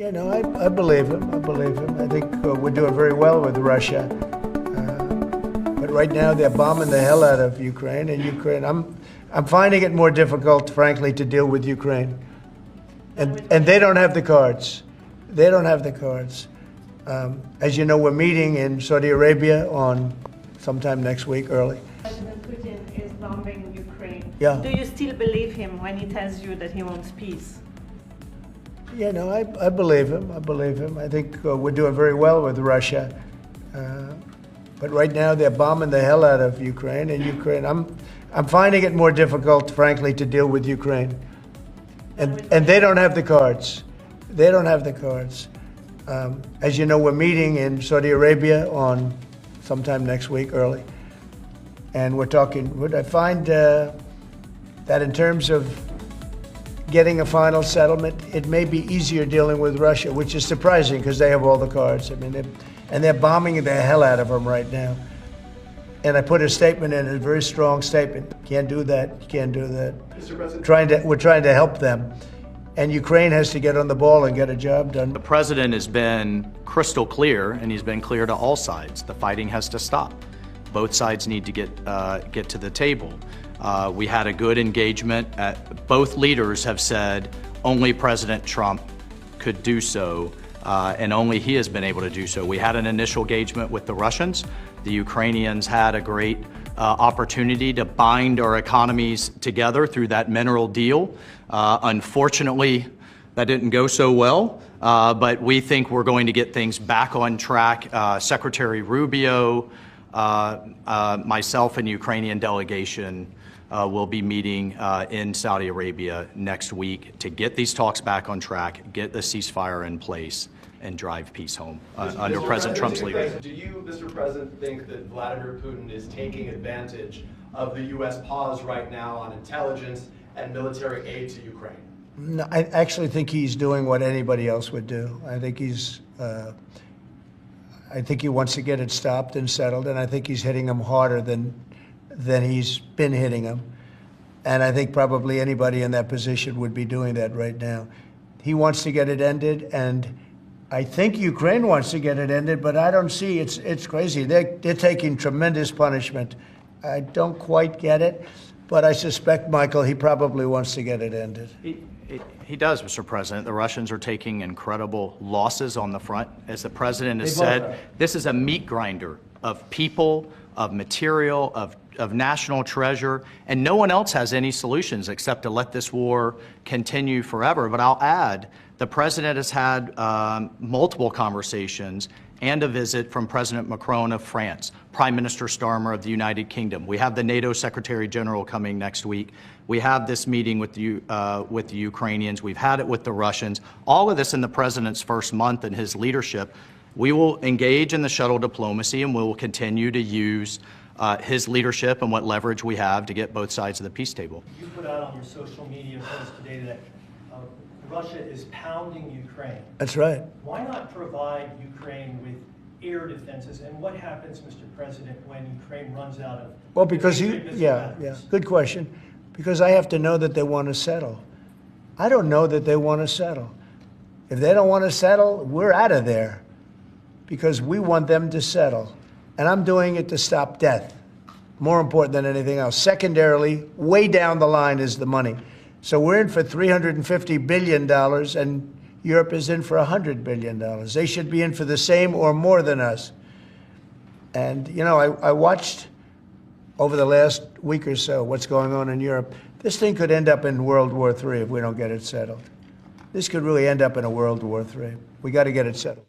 Yeah, no, I believe him. I believe him. I think we're doing very well with Russia. But right now they're bombing the hell out of Ukraine, and I'm finding it more difficult, frankly, to deal with Ukraine. And they don't have the cards. They don't have the cards. As you know, we're meeting in Saudi Arabia on sometime next week, early. President Putin is bombing Ukraine. Yeah. Do you still believe him when he tells you that he wants peace? Yeah, no, I believe him. I believe him. I think we're doing very well with Russia. But right now they're bombing the hell out of Ukraine, and I'm finding it more difficult, frankly, to deal with Ukraine. And they don't have the cards. They don't have the cards. As you know, we're meeting in Saudi Arabia on sometime next week, early. And we're talking, I find that in terms of getting a final settlement, it may be easier dealing with Russia, which is surprising because they have all the cards. I mean, they're bombing the hell out of them right now. And I put a statement in, a very strong statement. Can't do that. You can't do that. Mr. President, we're trying to help them. And Ukraine has to get on the ball and get a job done. The president has been crystal clear, and he's been clear to all sides. The fighting has to stop. Both sides need to get to the table. We had a good engagement. Both leaders have said only President Trump could do so, and only he has been able to do so. We had an initial engagement with the Russians. The Ukrainians had a great opportunity to bind our economies together through that mineral deal. Unfortunately, that didn't go so well, but we think we're going to get things back on track. Secretary Rubio, myself and Ukrainian delegation will be meeting in Saudi Arabia next week to get these talks back on track, get the ceasefire in place, and drive peace home under President Trump's leadership. Do you, Mr. President, think that Vladimir Putin is taking advantage of the U.S. pause right now on intelligence and military aid to Ukraine? No, I actually think he's doing what anybody else would do. I think he wants to get it stopped and settled, and I think he's hitting them harder than he's been hitting them. And I think probably anybody in that position would be doing that right now. He wants to get it ended, and I think Ukraine wants to get it ended, but I don't see, it's crazy. They're taking tremendous punishment. I don't quite get it, but I suspect, Michael, he probably wants to get it ended. He does, Mr. President. The Russians are taking incredible losses on the front. As the president has said, this is a meat grinder of people, of material, of national treasure, and no one else has any solutions except to let this war continue forever. But I'll add, the president has had multiple conversations and a visit from President Macron of France, Prime Minister Starmer of the United Kingdom. We have the NATO Secretary General coming next week. We have this meeting with the Ukrainians. We've had it with the Russians. All of this in the president's first month in his leadership. We will engage in the shuttle diplomacy, and we will continue to use his leadership and what leverage we have to get both sides of the peace table. You put out on your social media post today that Russia is pounding Ukraine. That's right. Why not provide Ukraine with air defenses? And what happens, Mr. President, when Ukraine runs out of... Well, because good question. Because I have to know that they want to settle. I don't know that they want to settle. If they don't want to settle, we're out of there because we want them to settle. And I'm doing it to stop death, more important than anything else. Secondarily, way down the line is the money. So we're in for $350 billion, and Europe is in for $100 billion. They should be in for the same or more than us. And, you know, I watched over the last week or so what's going on in Europe. This thing could end up in World War III if we don't get it settled. This could really end up in a World War III. We got to get it settled.